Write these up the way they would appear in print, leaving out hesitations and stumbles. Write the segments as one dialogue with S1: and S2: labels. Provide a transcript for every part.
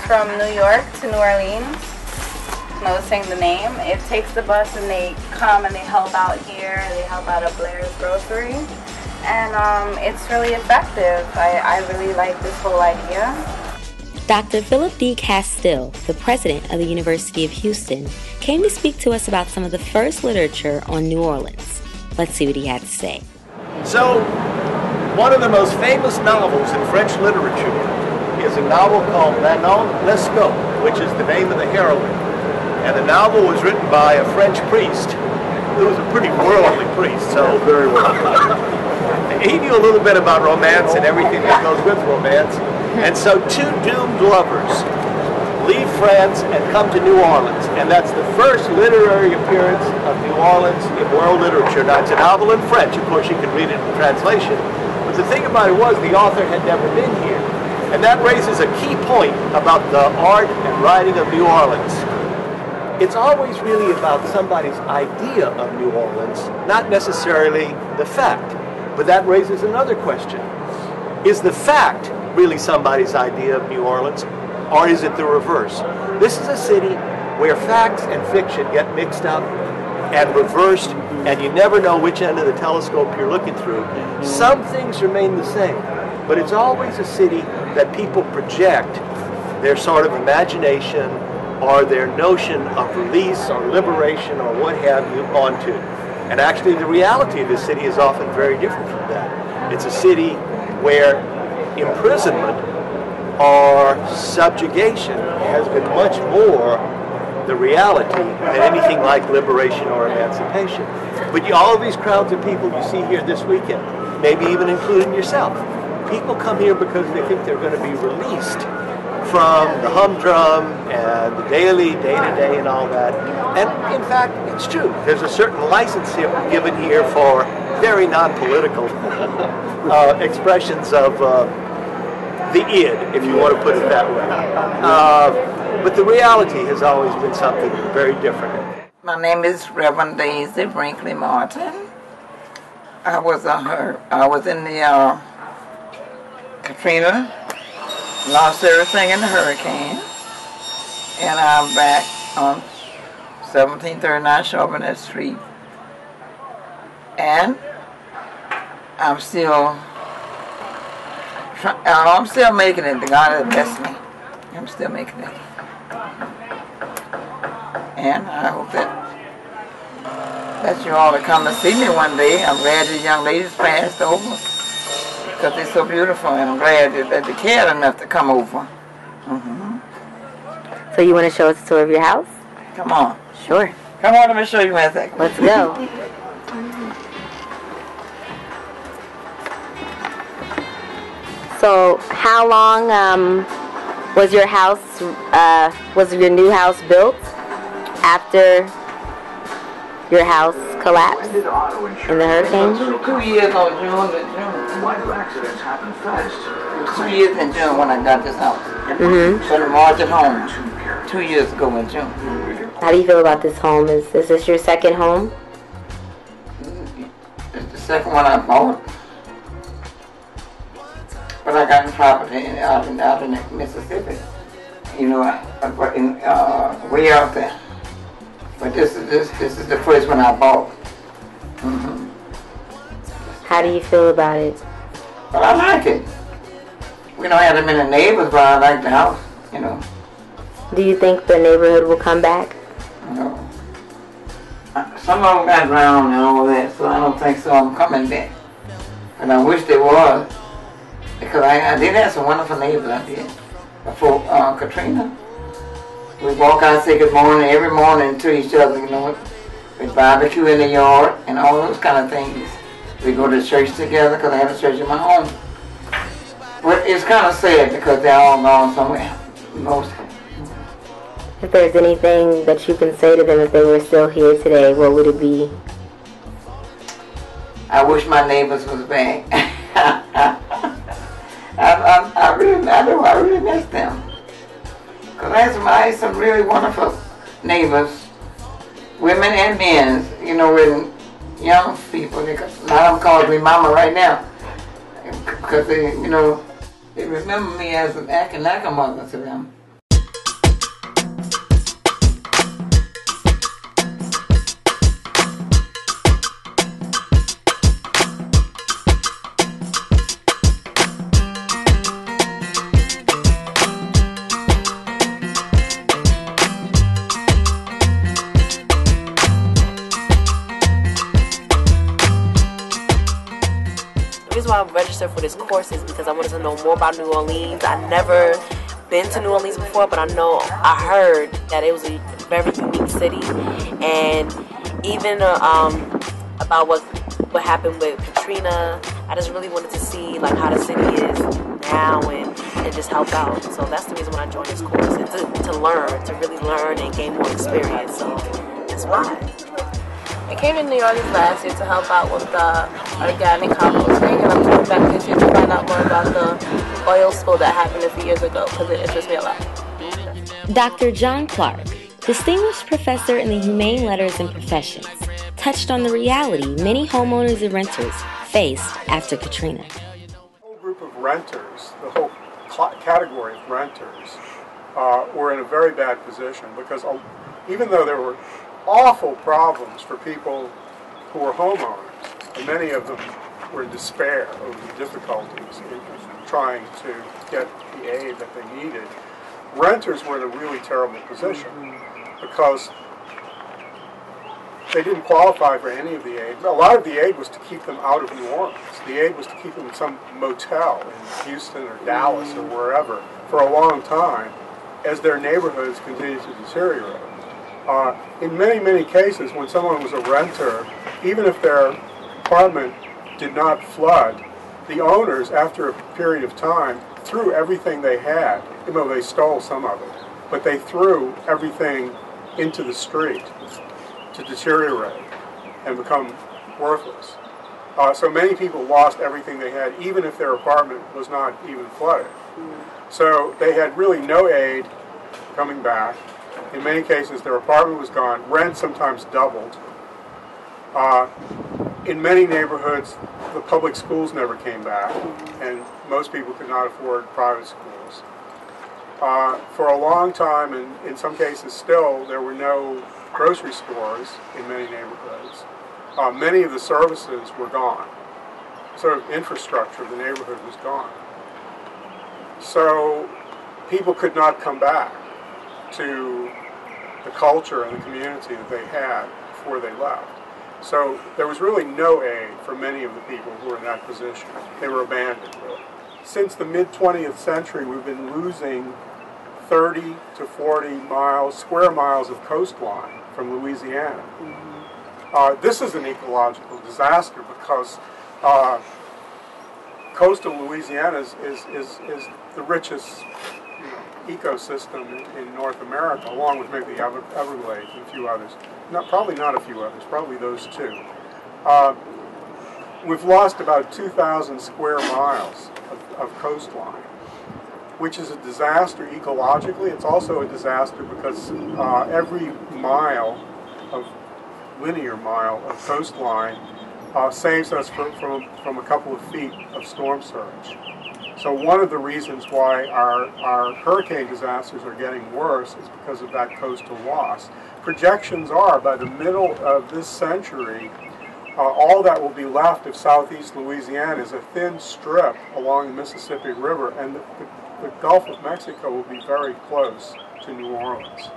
S1: from New York to New Orleans. Noticing the name, it takes the bus and they come and they help out here. They help out at Blair's Grocery, and it's really effective. I really like this whole idea.
S2: Dr. Philip D. Castile, the president of the University of Houston, came to speak to us about some of the first literature on New Orleans. Let's see what he had to say.
S3: So, one of the most famous novels in French literature is a novel called Manon Lescaut, which is the name of the heroine. And the novel was written by a French priest who was a pretty worldly priest, so very well. He knew a little bit about romance and everything that goes with romance. And so two doomed lovers leave France and come to New Orleans. And that's the first literary appearance of New Orleans in world literature. Now, it's a novel in French. Of course, you can read it in translation. But the thing about it was the author had never been here. And that raises a key point about the art and writing of New Orleans. It's always really about somebody's idea of New Orleans, not necessarily the fact. But that raises another question. Is the fact really somebody's idea of New Orleans, or is it the reverse? This is a city where facts and fiction get mixed up and reversed, and you never know which end of the telescope you're looking through. Some things remain the same, but it's always a city that people project their sort of imagination or their notion of release or liberation or what have you onto. And actually the reality of this city is often very different from that. It's a city where imprisonment or subjugation has been much more the reality than anything like liberation or emancipation. But all of these crowds of people you see here this weekend, maybe even including yourself, people come here because they think they're going to be released from the humdrum and the daily, day-to-day and all that. And in fact, it's true. There's a certain license here given here for very non-political expressions of the id, if you want to put it that way. But the reality has always been something very different.
S4: My name is Reverend Daisy Brinkley Martin. I was in the Katrina, lost everything in the hurricane, and I'm back on 1739 Charbonnet Street, and I'm still making it. The God has blessed me. I'm still making it. And I hope that you all will come to see me one day. I'm glad the young ladies passed over because they're so beautiful, and I'm glad that they cared enough to come over.
S2: So you want to show us a tour of your house?
S4: Come on.
S2: Sure.
S4: Come on, let me show you one second.
S2: Let's go. So how long was your house, was your new house built after your house collapsed in the hurricane?
S4: 2 years on June. Why do accidents happen fast? It was 2 years in June when I got this house. So the March at home, 2 years ago in June.
S2: How do you feel about this home? Is this your second home?
S4: It's the second one I bought. But I got property out in Mississippi, you know, way out there. But this is the first one I bought.
S2: How do you feel about it?
S4: But I like it. We don't have that many neighbors, but I like the house, you know.
S2: Do you think the neighborhood will come back?
S4: No. Some of them got drowned and all that, so I don't think so. I'm coming back. And I wish they was. Because I did have some wonderful neighbors, I did. Before Katrina, we walk out and say good morning every morning to each other, you know. We barbecue in the yard and all those kind of things. We go to church together because I have a church in my home. But it's kind of sad because they're all gone somewhere, most of them.
S2: If there's anything that you can say to them if they were still here today, what would it be?
S4: I wish my neighbors was back. I really miss them. Because I had some really wonderful neighbors, women and men, you know, and young people. A lot of them call me mama right now. Because they, you know, they remember me as acting like a mother to them.
S5: I registered for this course is because I wanted to know more about New Orleans. I never been to New Orleans before, but I heard that it was a very unique city, and even about what happened with Katrina. I just really wanted to see like how the city is now and just help out. So that's the reason why I joined this course, and to really learn and gain more experience. So that's why. I came to New Orleans last year to help out with the organic composting, and I'm coming back this year to find out more about the oil spill that happened a few years ago because it interests me a lot.
S2: Dr. John Clark, distinguished professor in the Humane Letters and Professions, touched on the reality many homeowners and renters faced after Katrina.
S6: The whole group of renters, the whole category of renters, were in a very bad position because even though there were awful problems for people who were homeowners, and many of them were in despair over the difficulties in trying to get the aid that they needed, renters were in a really terrible position because they didn't qualify for any of the aid. A lot of the aid was to keep them out of New Orleans. The aid was to keep them in some motel in Houston or Dallas or wherever for a long time as their neighborhoods continued to deteriorate. In many, many cases, when someone was a renter, even if their apartment did not flood, the owners, after a period of time, threw everything they had, even though they stole some of it, but they threw everything into the street to deteriorate and become worthless. So many people lost everything they had, even if their apartment was not even flooded. So they had really no aid coming back. In many cases, their apartment was gone. Rent sometimes doubled. In many neighborhoods, the public schools never came back, and most people could not afford private schools. For a long time, and in some cases still, there were no grocery stores in many neighborhoods. Many of the services were gone. Sort of infrastructure of the neighborhood was gone. So people could not come back to the culture and the community that they had before they left. So there was really no aid for many of the people who were in that position. They were abandoned, really. Since the mid-20th century, we've been losing 30 to 40 square miles of coastline from Louisiana. This is an ecological disaster because coastal Louisiana is the richest ecosystem in North America, along with maybe the Everglades and a few others. Probably not a few others, probably those two. We've lost about 2,000 square miles of coastline, which is a disaster ecologically. It's also a disaster because every linear mile of coastline saves us from a couple of feet of storm surge. So one of the reasons why our hurricane disasters are getting worse is because of that coastal loss. Projections are by the middle of this century, all that will be left of southeast Louisiana is a thin strip along the Mississippi River, and the Gulf of Mexico will be very close to New Orleans.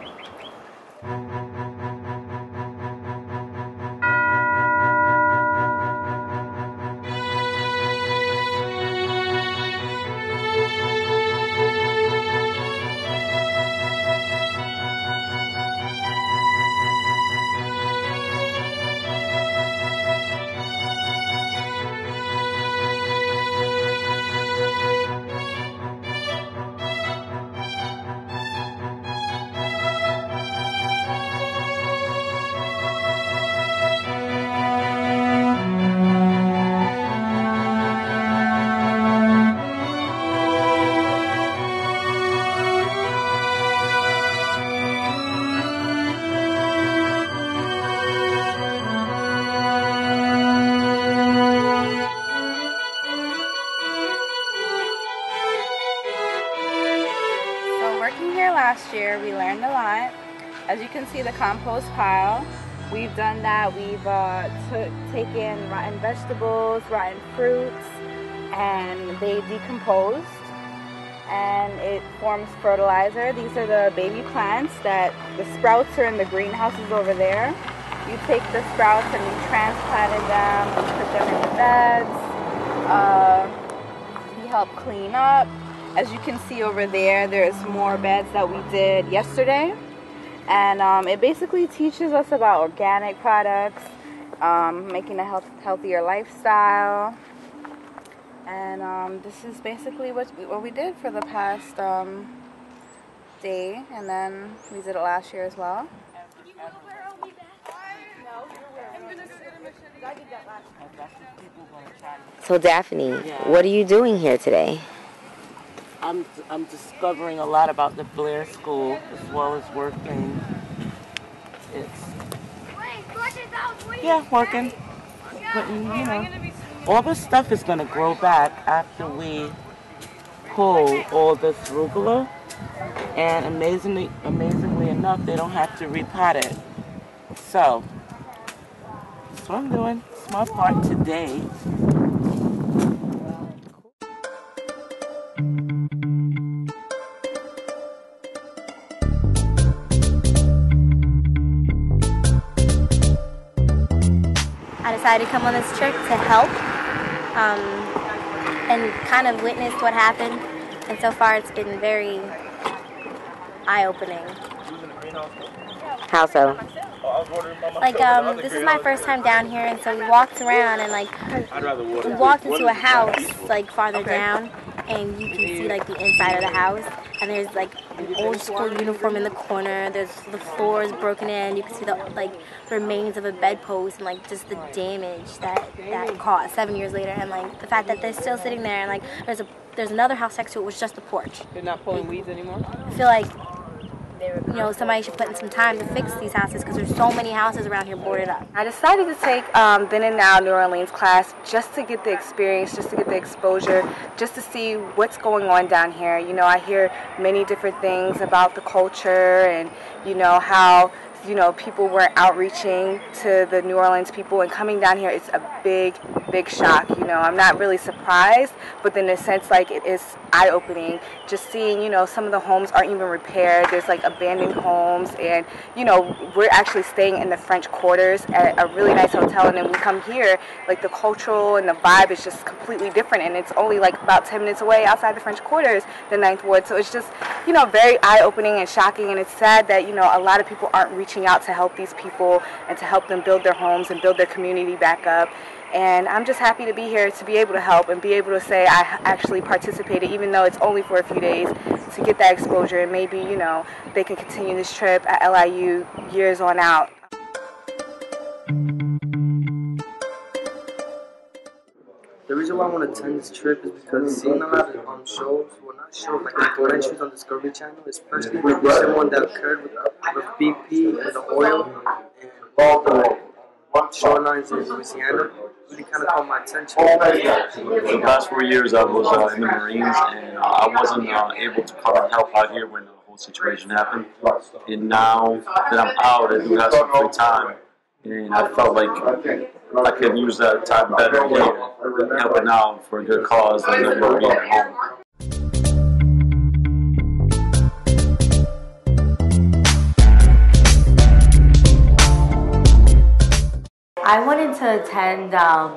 S1: Last year we learned a lot. As you can see, the compost pile, we've done that. We've taken rotten vegetables, rotten fruits, and they decomposed and it forms fertilizer. These are the baby plants that the sprouts are in the greenhouses over there. You take the sprouts and we transplanted them, we put them in the beds. He helped clean up. As you can see over there, there's more beds that we did yesterday. And it basically teaches us about organic products, making a healthier lifestyle. And this is basically what we did for the past day. And then we did it last year as well.
S2: So Daphne, what are you doing here today?
S7: I'm discovering a lot about the Blair School as well as working. Working. Putting, all this stuff is going to grow back after we pull all this arugula. And amazingly enough, they don't have to repot it. So, that's what I'm doing. It's my part today.
S8: I decided to come on this trip to help and kind of witness what happened. And so far it's been very eye-opening.
S2: How so?
S8: Like, this is my first time down here, and so we walked around and, like, we walked into a house, like, farther down, and you can see, like, the inside of the house. And there's, like, an old school uniform in the corner. There's the floor is broken in. You can see the, like, remains of a bedpost and, like, just the damage that caused 7 years later. And, like, the fact that they're still sitting there, and, like, there's another house next to it, which is just the porch.
S7: They're not pulling weeds anymore?
S8: I feel like, somebody should put in some time to fix these houses because there's so many houses around here boarded up.
S1: I decided to take Then and Now New Orleans class just to get the experience, just to get the exposure, just to see what's going on down here. I hear many different things about the culture and, how, people were outreaching to the New Orleans people, and coming down here, it's a big shock. I'm not really surprised, but in a sense, like, it is eye-opening just seeing, some of the homes aren't even repaired. There's, like, abandoned homes, and, we're actually staying in the French Quarters at a really nice hotel, and then we come here, like, the cultural and the vibe is just completely different, and it's only, like, about 10 minutes away outside the French Quarters, the Ninth Ward, so it's just, very eye-opening and shocking, and it's sad that, a lot of people aren't reaching out to help these people and to help them build their homes and build their community back up. And I'm just happy to be here to be able to help and be able to say I actually participated, even though it's only for a few days, to get that exposure, and maybe, they can continue this trip at LIU years on out.
S9: The reason why I want to attend this trip is because seeing a lot of shows, well, not shows, like documentaries on Discovery Channel, especially with the recent one that occurred with BP and the oil and all the shorelines in Louisiana, really kind of caught my attention.
S10: For the past 4 years, I was in the Marines, and I wasn't able to come and help out here when the whole situation happened. And now that I'm out, I do have some free time, and I felt like I could use that time better here, helping out for a good cause and then being at home.
S2: I wanted to attend the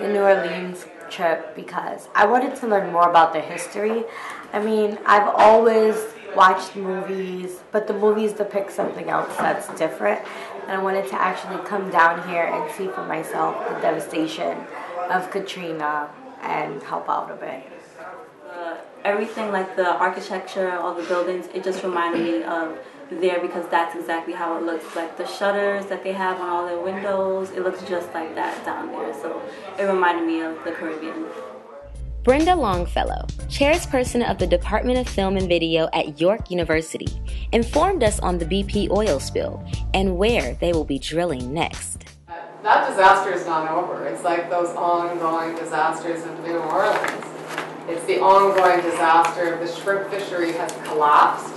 S2: New Orleans trip because I wanted to learn more about their history. I mean, I've always watched movies, but the movies depict something else that's different. And I wanted to actually come down here and see for myself the devastation of Katrina and help out a bit.
S11: Everything, like the architecture, all the buildings, it just reminded me of there because that's exactly how it looks. Like the shutters that they have on all their windows, it looks just like that down there. So it reminded me of the Caribbean.
S2: Brenda Longfellow, chairperson of the Department of Film and Video at York University, informed us on the BP oil spill and where they will be drilling next.
S12: That disaster is not over. It's like those ongoing disasters of New Orleans. It's the ongoing disaster. The shrimp fishery has collapsed.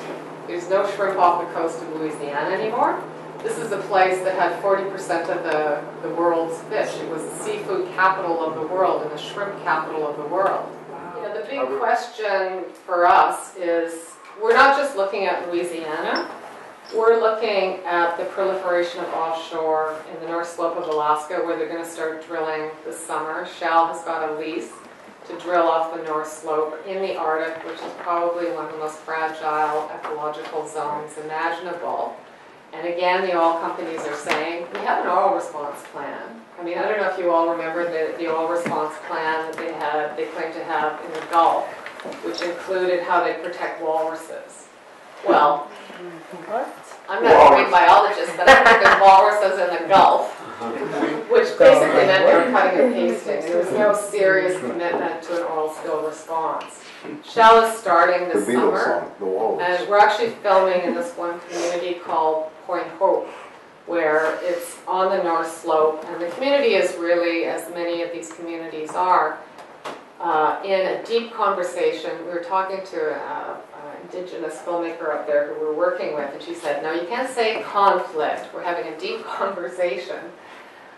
S12: There's no shrimp off the coast of Louisiana anymore. This is a place that had 40% of the world's fish. It was the seafood capital of the world and the shrimp capital of the world. The big question for us is, we're not just looking at Louisiana. We're looking at the proliferation of offshore in the North Slope of Alaska, where they're going to start drilling this summer. Shell has got a lease to drill off the North Slope in the Arctic, which is probably one of the most fragile ecological zones imaginable. And again, the oil companies are saying, we have an oil response plan. I mean, I don't know if you all remember the oil response plan that they claimed to have in the Gulf, which included how they protect walruses. Well, I'm not a marine biologist, but I think there's walruses in the Gulf, which basically meant they were cutting and pasting. There was no serious commitment to an oil spill response. Shell is starting this summer, and we're actually filming in this one community called Point Hope, where it's on the North Slope, and the community is really, as many of these communities are, in a deep conversation. We were talking to an Indigenous filmmaker up there who we're working with, and she said, no, you can't say conflict. We're having a deep conversation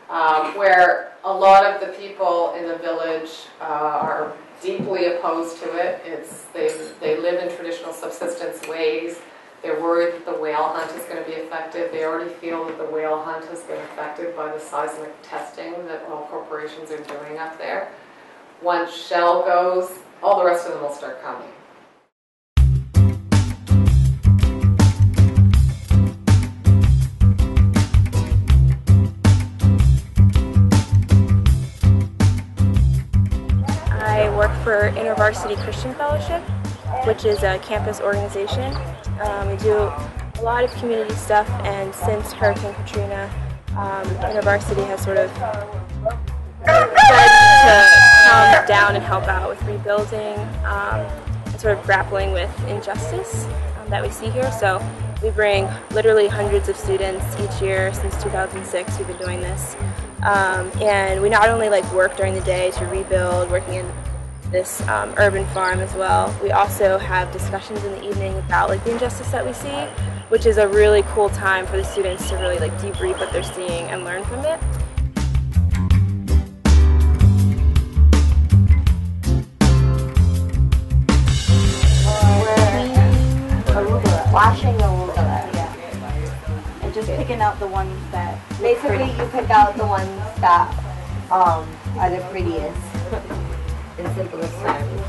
S12: where a lot of the people in the village are deeply opposed to it. They live in traditional subsistence ways. They're worried that the whale hunt is going to be affected. They already feel that the whale hunt has been affected by the seismic testing that oil corporations are doing up there. Once Shell goes, all the rest of them will start coming.
S13: I work for InterVarsity Christian Fellowship, which is a campus organization. We do a lot of community stuff, and since Hurricane Katrina, InterVarsity has sort of tried to come down and help out with rebuilding and sort of grappling with injustice that we see here. So we bring literally hundreds of students each year since 2006. We've been doing this. And we not only work during the day to rebuild, working in this urban farm as well, we also have discussions in the evening about the injustice that we see, which is a really cool time for the students to really debrief what they're seeing and learn from it.
S2: Washing arugula.
S14: And just picking out the ones that
S2: Basically, you pick out the ones that are the prettiest, in simplest terms.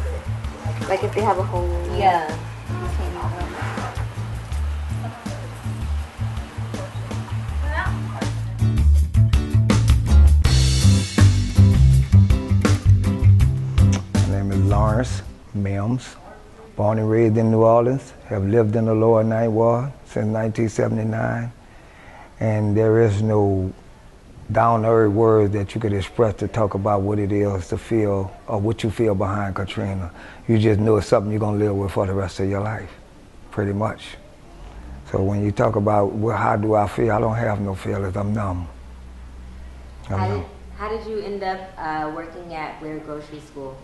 S14: like if they have a hole.
S2: Yeah.
S15: My name is Lawrence Mims, born and raised in New Orleans, have lived in the Lower Ninth Ward since 1979, and there is no down-to-earth words that you could express to talk about what it is to feel or what you feel behind Katrina. You just know it's something you're going to live with for the rest of your life, pretty much. So when you talk about, well, how do I feel, I don't have no feelings, I'm numb.
S2: How did you end up working at Blair Grocery School?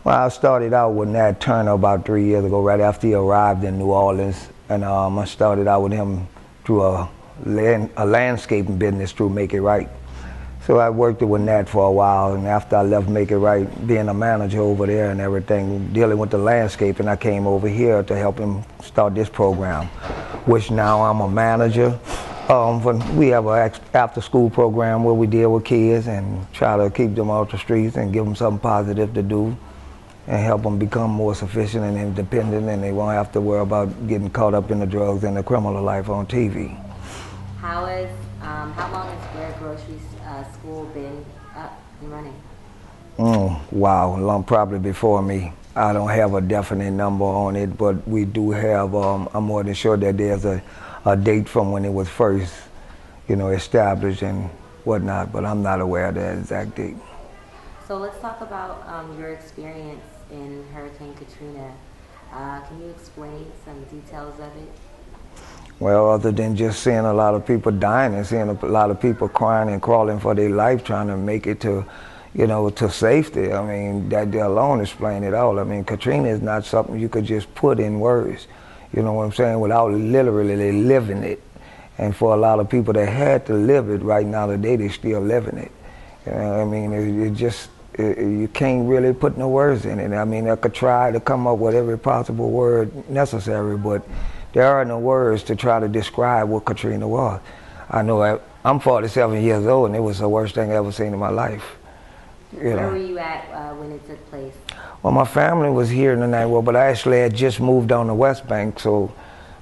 S15: Well, I started out with Nat Turner about 3 years ago, right after he arrived in New Orleans. And I started out with him through a landscaping business through Make It Right. So I worked with Nat for a while, and after I left Make It Right, being a manager over there and everything, dealing with the landscaping, I came over here to help him start this program, which now I'm a manager. We have an after-school program where we deal with kids and try to keep them off the streets and give them something positive to do and help them become more sufficient and independent, and they won't have to worry about getting caught up in the drugs and the criminal life on TV.
S2: How long has Blair Grocery School been up and running?
S15: Wow, probably before me. I don't have a definite number on it, but we do have, I'm more than sure that there's a date from when it was first, established and whatnot, but I'm not aware of that exact date.
S2: So let's talk about your experience in Hurricane Katrina. Can you explain some details of it?
S15: Well, other than just seeing a lot of people dying and seeing a lot of people crying and crawling for their life, trying to make it to, to safety. I mean, that alone explains it all. I mean, Katrina is not something you could just put in words, you know what I'm saying, without literally living it. And for a lot of people that had to live it right now today, they're still living it. I mean, you can't really put no words in it. I mean, I could try to come up with every possible word necessary, but There are no words to try to describe what Katrina was. I know I'm 47 years old, and it was the worst thing I ever seen in my life.
S2: Where were you at when it took place?
S15: Well, my family was here in the Ninth Ward, but I actually had just moved on the West Bank, so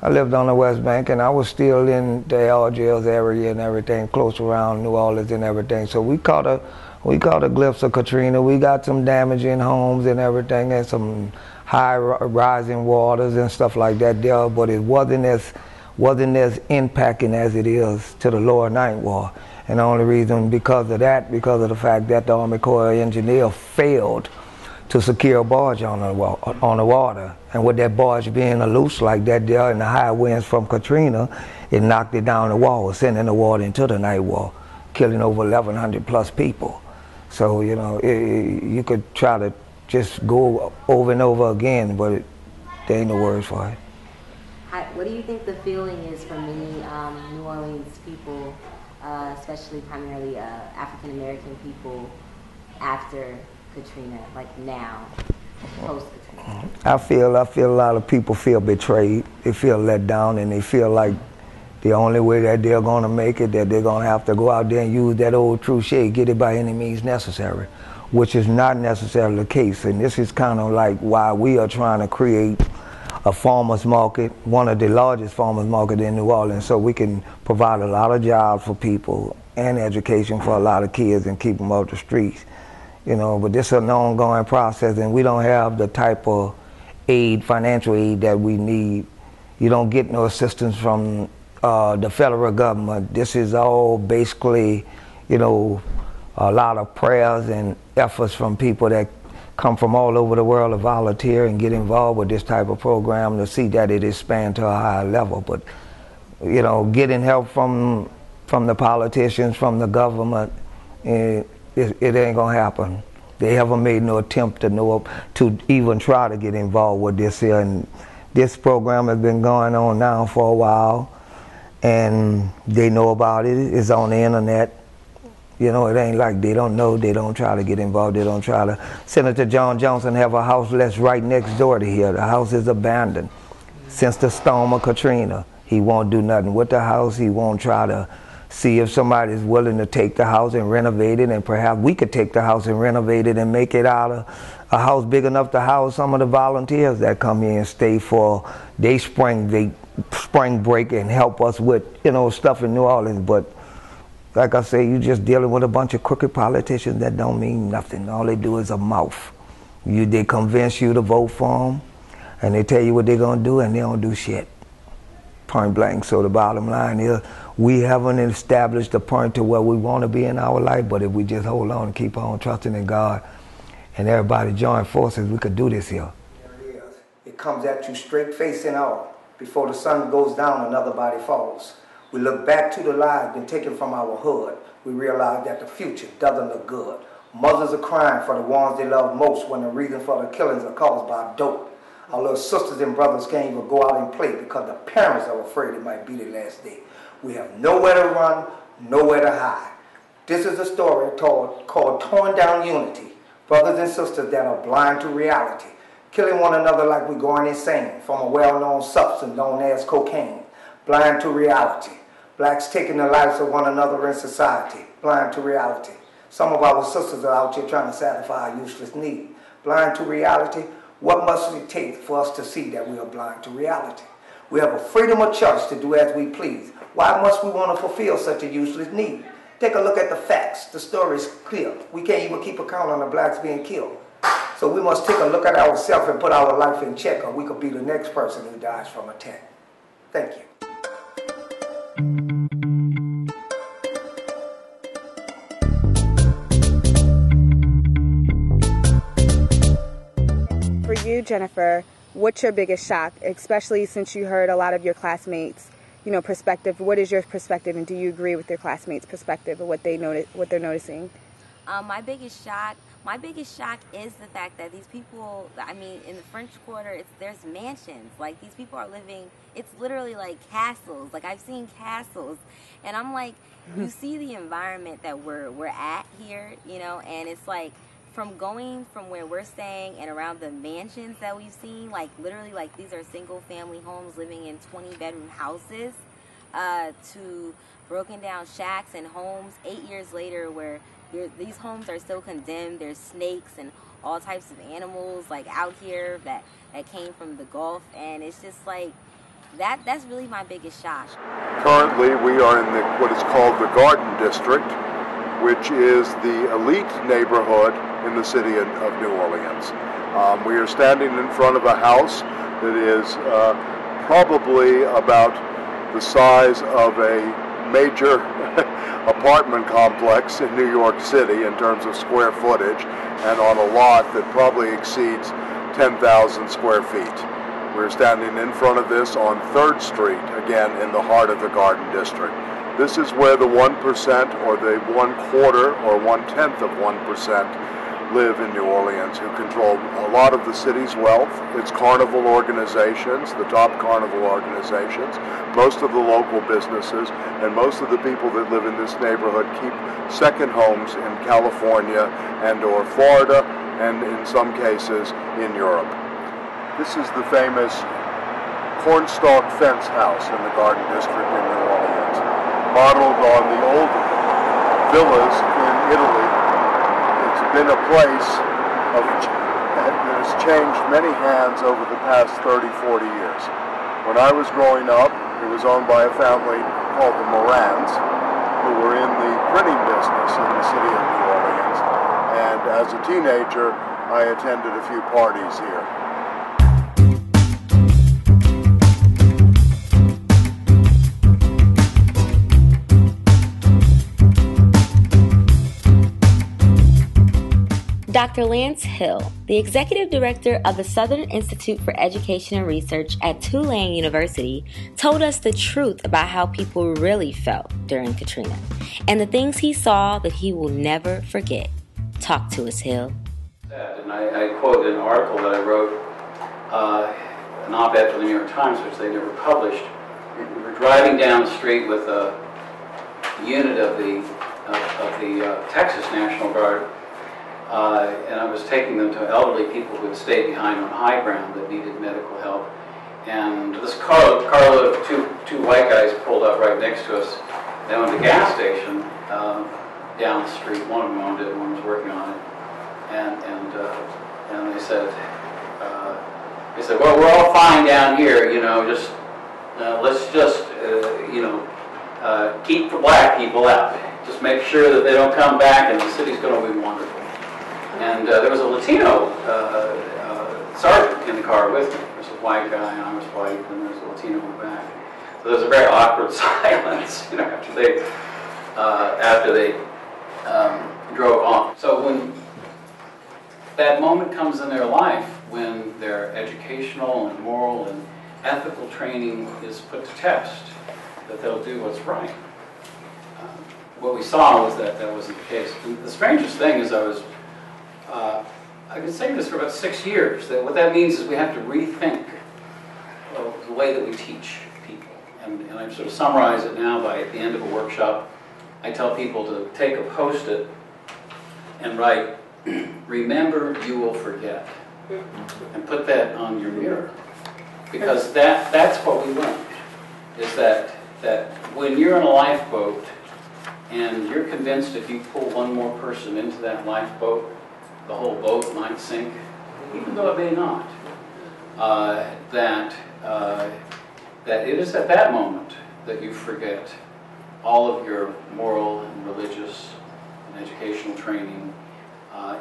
S15: I lived on the West Bank, and I was still in the Algiers area and everything, close around New Orleans and everything. So we caught a glimpse of Katrina. We got some damage in homes and everything, and some high rising waters and stuff like that there, but it wasn't as impacting as it is to the lower Ninth Ward. And the only reason because of the fact that the Army Corps of Engineers failed to secure a barge on the water. And with that barge being loose like that there and the high winds from Katrina, it knocked it down the wall, sending the water into the Ninth Ward, killing over 1,100 plus people. So, you know, you could try to just go over and over again, but there ain't no words for it.
S2: What do you think the feeling is for many New Orleans people, especially primarily African American people, after Katrina, like now, post Katrina?
S15: I feel a lot of people feel betrayed. They feel let down, and they feel like the only way that they're going to make it, that they're going to have to go out there and use that old true shade, get it by any means necessary, which is not necessarily the case. And this is kind of like why we are trying to create a farmers market, one of the largest farmers market in New Orleans, so we can provide a lot of jobs for people and education for a lot of kids and keep them off the streets. You know, but this is an ongoing process, and we don't have the type of aid, financial aid that we need. You don't get no assistance from the federal government. This is all basically, you know, a lot of prayers and efforts from people that come from all over the world to volunteer and get involved with this type of program to see that it expands to a higher level. But, you know, getting help from the politicians, from the government, it ain't gonna happen. They haven't made no attempt to even try to get involved with this here. And this program has been going on now for a while, and they know about it. It's on the internet. You know, it ain't like they don't know, they don't try to get involved, they don't try to. Senator John Johnson have a house that's right next door to here. The house is abandoned since the storm of Katrina. He won't do nothing with the house. He won't try to see if somebody's willing to take the house and renovate it, and perhaps we could take the house and renovate it and make it out of a house big enough to house some of the volunteers that come here and stay for their spring break and help us with, you know, stuff in New Orleans. But like I say, you're just dealing with a bunch of crooked politicians that don't mean nothing. All they do is a mouth. They convince you to vote for them, and they tell you what they're going to do, and they don't do shit. Point blank. So the bottom line is, we haven't established a point to where we want to be in our life, but if we just hold on and keep on trusting in God, and everybody join forces, we could do this here. There it is. It comes at you straight face and all. Before the sun goes down, another body falls. We look back to the lives been taken from our hood. We realize that the future doesn't look good. Mothers are crying for the ones they love most when the reason for the killings are caused by dope. Our little sisters and brothers can't even go out and play because the parents are afraid it might be their last day. We have nowhere to run, nowhere to hide. This is a story called Torn Down Unity. Brothers and sisters that are blind to reality, killing one another like we're going insane from a well-known substance known as cocaine. Blind to reality. Blacks taking the lives of one another in society. Blind to reality. Some of our sisters are out here trying to satisfy a useless need. Blind to reality. What must it take for us to see that we are blind to reality? We have a freedom of choice to do as we please. Why must we want to fulfill such a useless need? Take a look at the facts. The story is clear. We can't even keep a count on the blacks being killed. So we must take a look at ourselves and put our life in check, or we could be the next person who dies from attack. Thank you.
S16: For you, Jennifer, what's your biggest shock, especially since you heard a lot of your classmates, you know, perspective? What is your perspective, and do you agree with your classmates' perspective of what they're noticing?
S2: My biggest shock is the fact that these people, I mean, in the French Quarter, there's mansions. Like, these people are living, it's literally like castles. Like, I've seen castles, and I'm like, you see the environment that we're at here, you know, and it's like, from going from where we're staying and around the mansions that we've seen, like literally like these are single family homes living in 20-bedroom houses, to broken down shacks and homes 8 years later where these homes are still condemned. There's snakes and all types of animals like out here that came from the Gulf, and it's just like that's really my biggest shock.
S17: Currently we are in what is called the Garden District, which is the elite neighborhood in the city of New Orleans. We are standing in front of a house that is probably about the size of a major apartment complex in New York City in terms of square footage, and on a lot that probably exceeds 10,000 square feet. We're standing in front of this on 3rd Street, again in the heart of the Garden District. This is where the 1% or the 1/4 or 1/10 of 1% live in New Orleans, who control a lot of the city's wealth. It's carnival organizations, the top carnival organizations, most of the local businesses, and most of the people that live in this neighborhood keep second homes in California and or Florida, and in some cases in Europe. This is the famous cornstalk fence house in the Garden District in New Orleans, modeled on the old villas in Italy. It's been a place that has changed many hands over the past 30, 40 years. When I was growing up, it was owned by a family called the Morans, who were in the printing business in the city of New Orleans. And as a teenager, I attended a few parties here.
S2: Dr. Lance Hill, the Executive Director of the Southern Institute for Education and Research at Tulane University, told us the truth about how people really felt during Katrina and the things he saw that he will never forget. Talk to us, Hill.
S18: And I quoted an article that I wrote, an op-ed for the New York Times, which they never published. We were driving down the street with a unit of the Texas National Guard, and I was taking them to elderly people who had stayed behind on high ground that needed medical help. And this carload of two white guys pulled up right next to us. They owned a gas station down the street. One of them owned it, one was working on it. And they said, well, we're all fine down here, you know, just let's just, keep the black people out. Just make sure that they don't come back, and the city's going to be wonderful. And there was a Latino sergeant in the car with me. There's a white guy, and I was white, and there's a Latino in the back. So there's a very awkward silence, you know, after they drove off. So when that moment comes in their life, when their educational and moral and ethical training is put to test, that they'll do what's right. What we saw was that that wasn't the case. And the strangest thing is I've been saying this for about 6 years, that what that means is we have to rethink the way that we teach people. And I sort of summarize it now by, at the end of a workshop, I tell people to take a Post-it and write, "Remember, you will forget," and put that on your mirror. Because that's what we learned, is that when you're in a lifeboat and you're convinced if you pull one more person into that lifeboat, the whole boat might sink, even though it may not, that it is at that moment that you forget all of your moral and religious and educational training.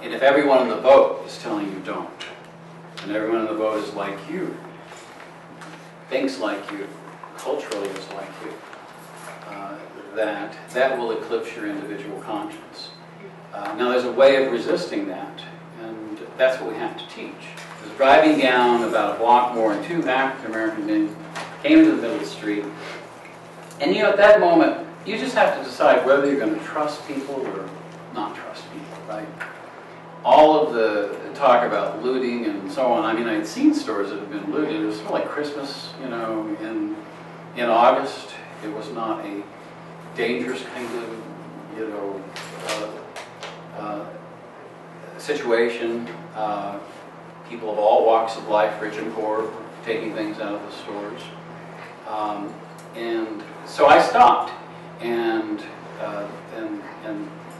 S18: And if everyone in the boat is telling you don't, and everyone in the boat is like you, thinks like you, culturally is like you, that will eclipse your individual conscience. Now there's a way of resisting that, and that's what we have to teach. I was driving down about a block more, and two African American men came into the middle of the street, and you know, at that moment, you just have to decide whether you're going to trust people or not trust people, right? All of the talk about looting and so on, I mean, I had seen stores that had been looted. It was sort of like Christmas, you know, in August. It was not a dangerous kind of, you know, situation. People of all walks of life, rich and poor, taking things out of the stores. And so I stopped, and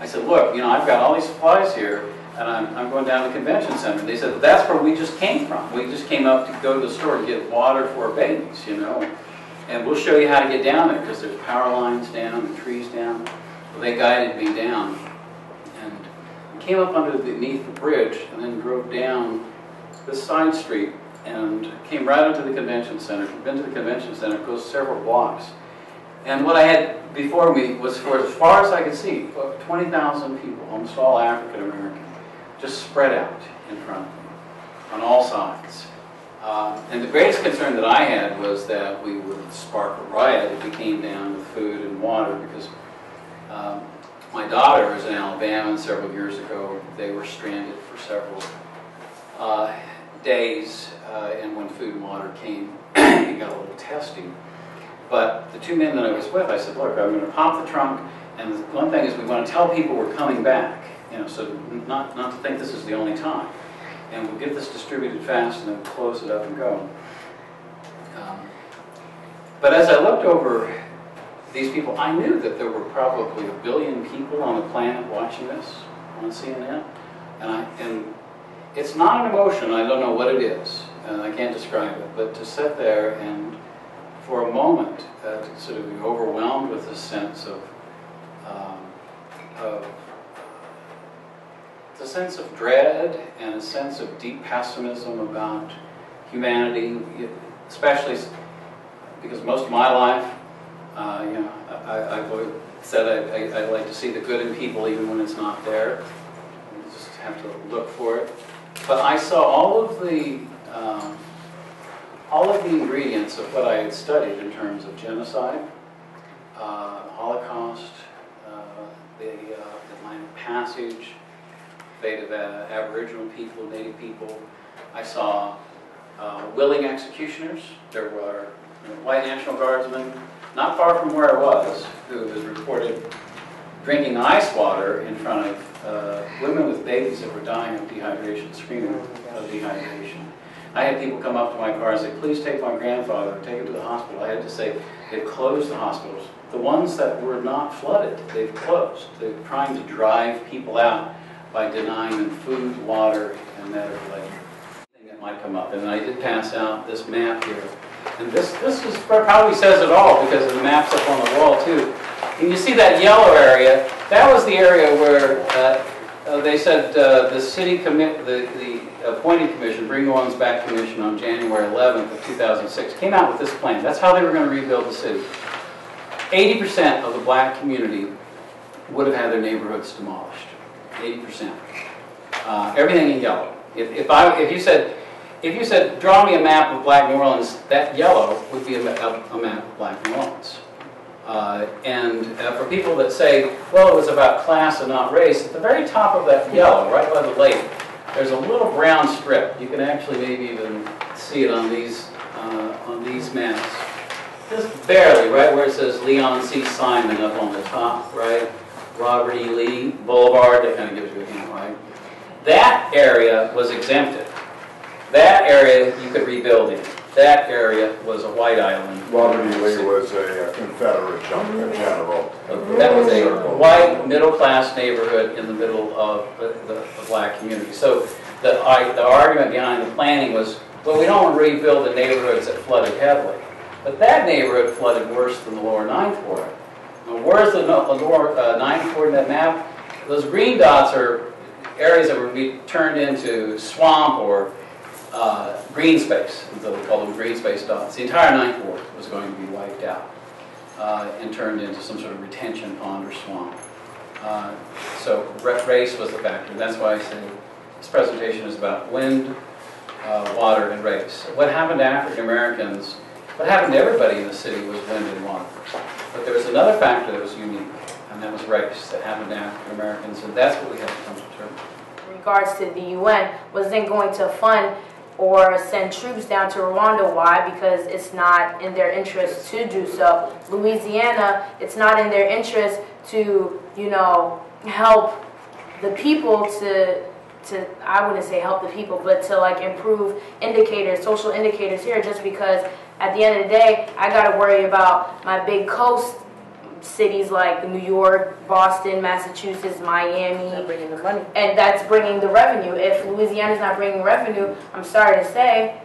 S18: I said, look, you know, I've got all these supplies here, and I'm going down to the convention center. And they said, that's where we just came from. We just came up to go to the store to get water for our babies, you know. And we'll show you how to get down there, because there's power lines down and trees down. Well, they guided me down, and came up underneath the bridge, and then drove down this side street, and came right into the convention center. Been to the convention center, it goes several blocks. And what I had before me was, for as far as I could see, 20,000 people, almost all African American, just spread out in front of me, on all sides. And the greatest concern that I had was that we would spark a riot if we came down with food and water, because my daughter was in Alabama, and several years ago they were stranded for several days, and when food and water came, it got a little testy. But the two men that I was with, I said, look, I'm going to pop the trunk, and the one thing is we want to tell people we're coming back, you know, so not to think this is the only time. And we'll get this distributed fast and then close it up and go. But as I looked over these people, I knew that there were probably 1 billion people on the planet watching this on CNN. And it's not an emotion, I don't know what it is, and I can't describe it, but to sit there and for a moment to sort of be overwhelmed with this sense of a sense of dread and a sense of deep pessimism about humanity, especially because most of my life, you know, I've always said I like to see the good in people even when it's not there. You just have to look for it. But I saw all of the ingredients of what I had studied in terms of genocide, Holocaust, the Atlantic Passage, fate of Aboriginal people, Native people. I saw willing executioners. There were white National Guardsmen, not far from where I was, who was reported drinking ice water in front of women with babies that were dying of dehydration, screaming of dehydration. I had people come up to my car and say, please take my grandfather, take him to the hospital. I had to say, they've closed the hospitals. The ones that were not flooded, they've closed. They're trying to drive people out by denying them food, water, and medical aid. That might come up. And I did pass out this map here. And this is probably says it all, because the map's up on the wall too. And you see that yellow area, that was the area where they said the city the appointed commission, Bring the Ones Back Commission, on January 11th of 2006 came out with this plan. That's how they were going to rebuild the city. 80% of the black community would have had their neighborhoods demolished. 80%. Everything in yellow. If you said draw me a map of Black New Orleans, that yellow would be a map of Black New Orleans. For people that say, well, it was about class and not race, at the very top of that yellow, right by the lake, there's a little brown strip. You can actually maybe even see it on these maps. Just barely, right where it says Leon C. Simon up on the top, right? Robert E. Lee Boulevard, that kind of gives you a hint, right? That area was exempted. That area you could rebuild in. That area was a white island.
S17: Robert E. Lee was a Confederate general.
S18: That was a white, middle-class neighborhood in the middle of the black community. So the argument behind the planning was, well, we don't want to rebuild the neighborhoods that flooded heavily. But that neighborhood flooded worse than the lower Ninth Ward. Now, where's the lower Ninth Ward in that map? Those green dots are areas that would be turned into swamp or green space. We call them green space dots. The entire Ninth Ward was going to be wiped out and turned into some sort of retention pond or swamp. So race was the factor. And that's why I say this presentation is about wind, water, and race. What happened to African Americans, what happened to everybody in the city was wind and water. But there was another factor that was unique, and that was race that happened to African Americans, and that's what we have to come to terms with.
S19: In regards to the UN, was then going to fund or send troops down to Rwanda. Why? Because it's not in their interest to do so. Louisiana, it's not in their interest to, you know, help the people to I wouldn't say help the people, but to like improve indicators, social indicators here, just because at the end of the day, I got to worry about my big coast cities like New York, Boston, Massachusetts, Miami,
S5: bringing the money,
S19: and that's bringing the revenue. If Louisiana's not bringing revenue, I'm sorry to say,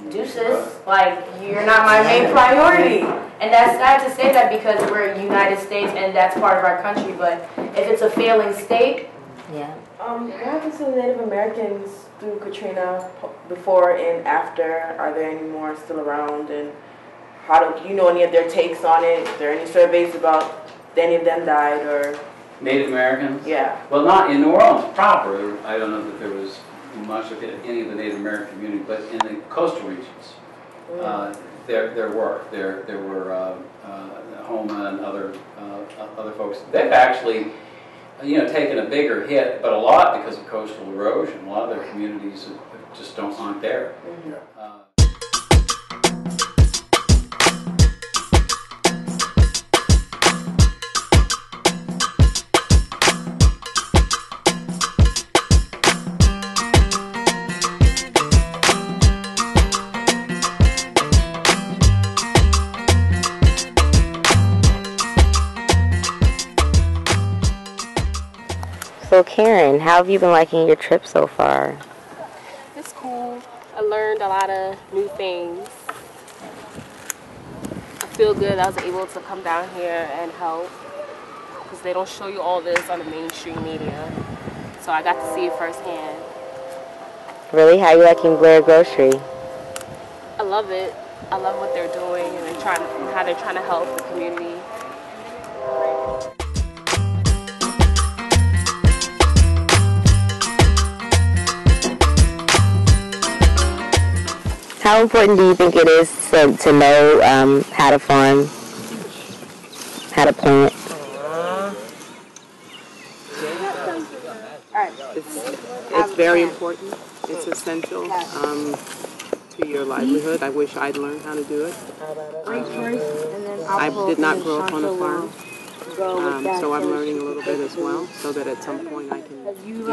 S19: deuces, like, you're not my main priority. And that's sad to say that because we're a United States and that's part of our country, but if it's a failing state.
S2: Yeah.
S5: What happened to the Native Americans through Katrina, before and after? Are there any more still around? And how do you know any of their takes on it? Is there any surveys about any of them died or?
S18: Native Americans?
S5: Yeah.
S18: Well, not in New Orleans proper. I don't know that there was much of any of the Native American community, but in the coastal regions, there were Homa and other folks. They've actually, taken a bigger hit, but a lot because of coastal erosion. A lot of their communities just aren't there.
S2: So Karen, how have you been liking your trip so far?
S13: It's cool. I learned a lot of new things. I feel good I was able to come down here and help because they don't show you all this on the mainstream media. So I got to see it firsthand.
S2: Really? How are you liking Blair Grocery?
S13: I love it. I love what they're doing and how they're trying to help the community.
S2: How important do you think it is to know how to farm, how to plant?
S20: It's very important. It's essential to your livelihood. I wish I'd learned how to do it. I did not grow up on a farm, so I'm learning a little bit as well, so that at some point I can do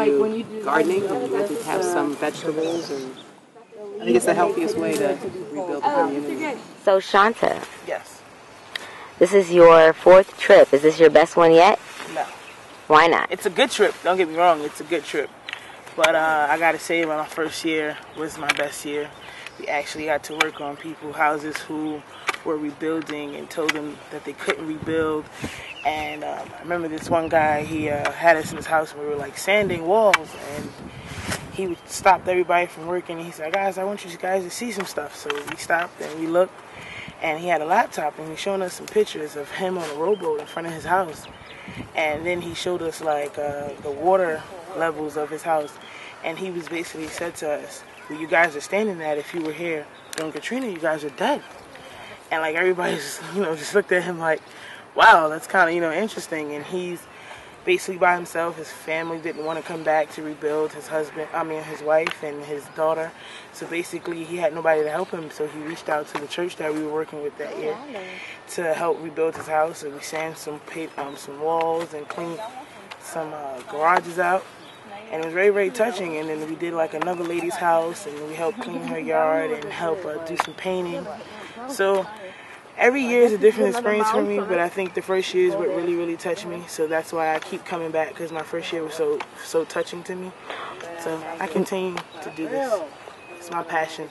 S20: gardening and I can have some vegetables, and I think it's the healthiest way to rebuild the community.
S2: So Shanta.
S7: Yes.
S2: This is your 4th trip. Is this your best one yet?
S7: No.
S2: Why not?
S7: It's a good trip. Don't get me wrong. It's a good trip. But I got to say, my first year was my best year. We actually got to work on people's houses who were rebuilding and told them that they couldn't rebuild. And I remember this one guy, he had us in his house and we were like sanding walls. And he stopped everybody from working. And he said, guys, I want you guys to see some stuff. So we stopped and we looked. And he had a laptop and he showed us some pictures of him on a rowboat in front of his house. And then he showed us like the water levels of his house. And he was basically said to us, well, you guys are standing at, if you were here during Katrina, you guys are dead. And like everybody just, just looked at him like, wow, that's kind of, interesting. And he's basically by himself. His family didn't want to come back to rebuild. His wife and his daughter. So basically he had nobody to help him. So he reached out to the church that we were working with that year to help rebuild his house. So we sanded some walls and cleaned some garages out. And it was very, very touching. And then we did like another lady's house and we helped clean her yard and help do some painting. So every year is a different experience for me, but I think the first year is what really, really touched me. So that's why I keep coming back, because my first year was so touching to me. So I continue to do this. It's my passion.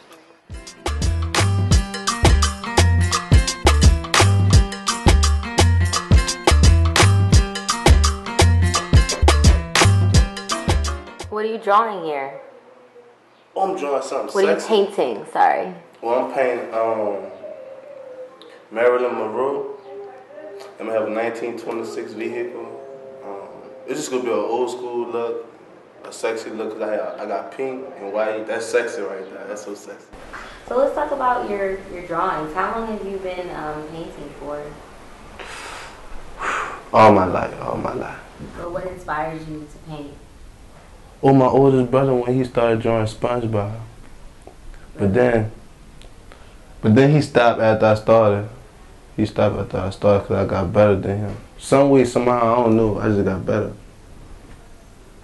S2: What are you drawing here?
S21: Oh, I'm drawing something
S2: What are you
S21: sexy.
S2: painting? Sorry.
S21: Well, I'm painting Marilyn Monroe. I'm gonna have a 1926 vehicle. It's just gonna be an old school look, a sexy look. Cause I got pink and white. That's sexy right there. That's so sexy.
S2: So let's talk about your drawings. How long have you been painting for?
S21: All my life.
S2: So what inspires you to paint?
S21: Well, my oldest brother, when he started drawing SpongeBob, but then he stopped after I started. He stopped after I started because I got better than him. Some way, somehow, I don't know. I just got better.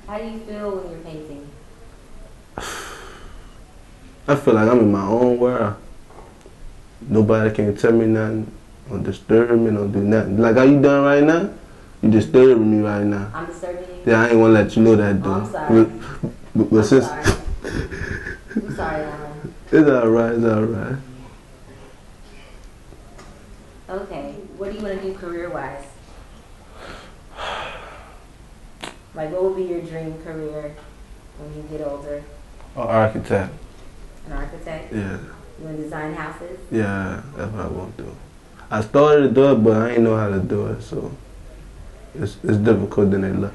S2: How do you feel when you're painting?
S3: I feel like I'm in my own world. Nobody can tell me nothing, or disturb me, or do nothing. Like how you doing right now? You disturbing me right now.
S2: I'm disturbing you?
S3: Yeah, I ain't gonna let you know that, though.
S2: I'm sorry.
S3: But since
S2: I'm sorry, Alan.
S3: It's alright, it's alright.
S2: Okay, what do you want to do career-wise? Like, what would be your dream career when you get older?
S3: An architect.
S2: An architect?
S3: Yeah.
S2: You want to design houses?
S3: Yeah, that's what I want to do. I started to do it, but I ain't know how to do it, so it's difficult than it look.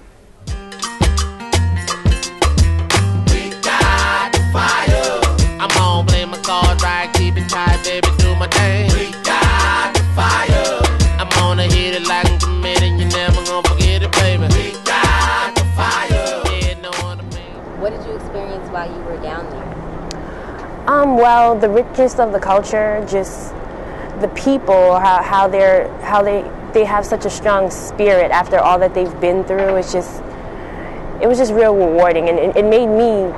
S22: I'm on, play my cards right, keep it tight, baby, do my thing. We got the fire. I'm gonna hit it like I'm committed, you never gonna forget it, baby. We got the fire. Yeah, know what I mean.
S2: What did you experience while you were down there?
S13: Well, the richness of the culture, just the people, how they have such a strong spirit after all that they've been through. It was just real rewarding, and it made me,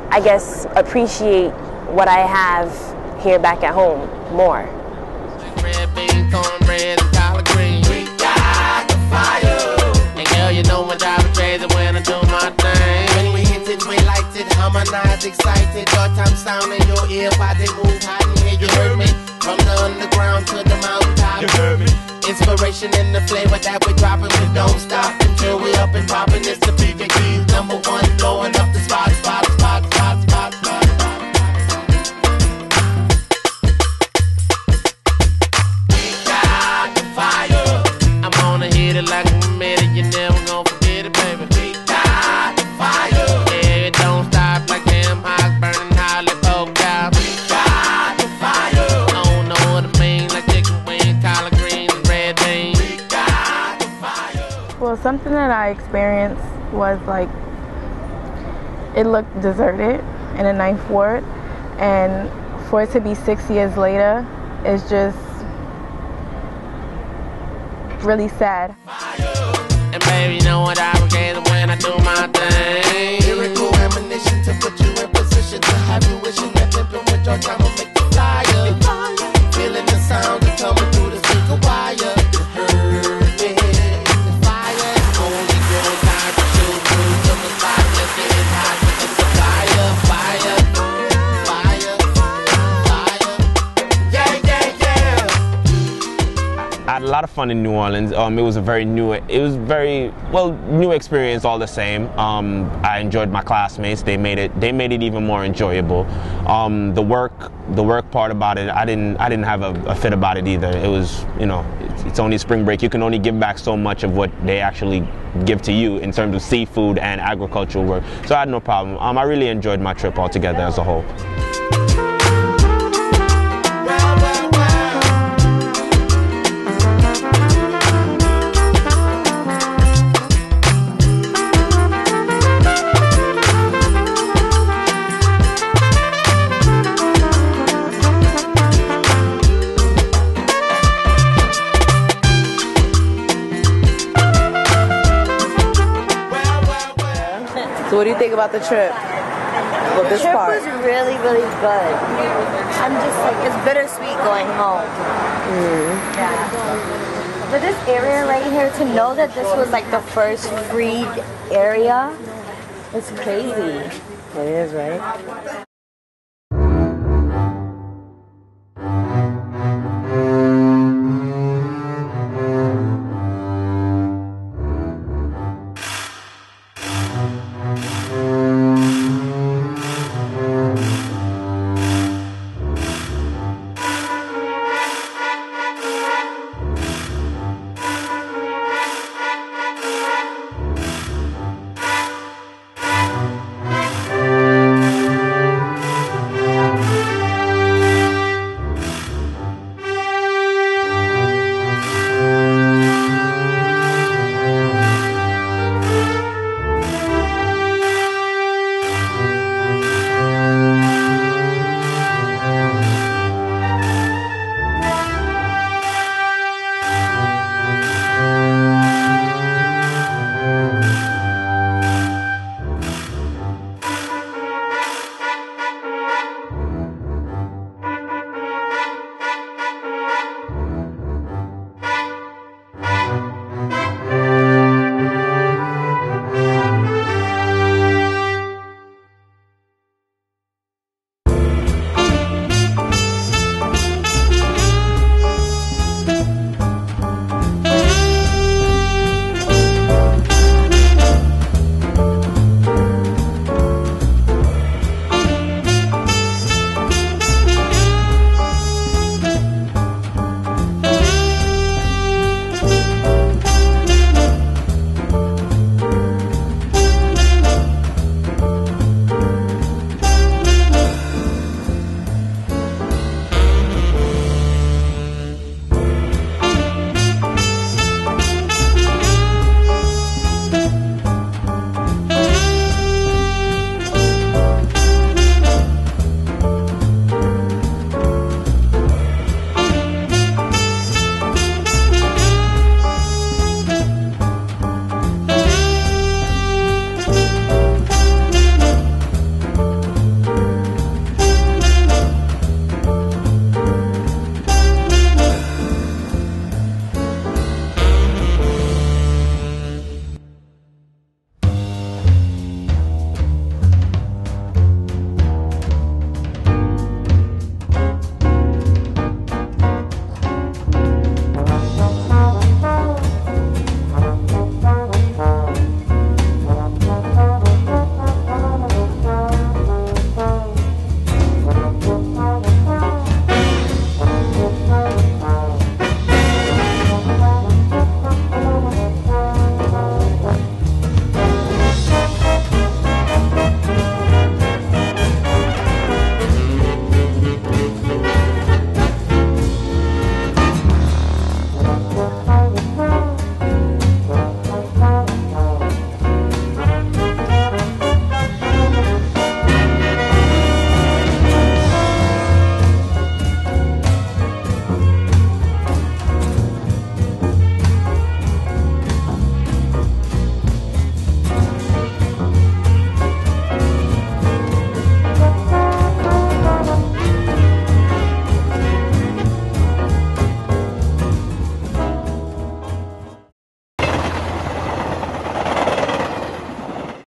S13: I guess, appreciate what I have here back at home more.
S22: Red beans, cornbread, and collard greens. We got the fire. And girl, you know my job is crazy when I do my thing. When we hit it, we light it, harmonized, excited. Your time sound in your ear, body move hot in here. You heard me? From the underground to the mountaintop. You heard me? Inspiration in the flavor that we dropping, we don't stop until we up and popping. It's the PKD's #1, blowing up the spot. We got the fire. I'm gonna hit it like I'm committed, you never gonna forget it, baby. We got the fire. Yeah, it don't stop like damn hogs burning holly poke out. We got the fire. Don't know what I mean, like chicken wings, collard greens, and red beans. We got the fire.
S23: Well, something that I experienced was like, it looked deserted in the 9th Ward, and for it to be 6 years later is just really sad.
S22: And baby, you know what I forget when I do my thing. Lyrical ammunition to put you in position to have you wishing that pimpin' with your time will make you flyer. Feeling the sound that's coming through the speaker wire. You heard me. The fire only grows high to shoot through to the spot. Let's get it hot. It's a fire, fire, fire, fire. Yeah, yeah, yeah.
S24: I had a lot of fun in New Orleans. It was a very new experience all the same. I enjoyed my classmates. They made it even more enjoyable. The work part about it, I didn't have a fit about it either. It was, it's only spring break. You can only give back so much of what they actually give to you in terms of seafood and agricultural work. So I had no problem. I really enjoyed my trip altogether as a whole.
S16: So what do you think about the trip? Well,
S25: The trip was really, really good. I'm just like, it's bittersweet going home. Yeah. But this area right here, to know that this was like the first freed area, it's crazy.
S16: It is, right?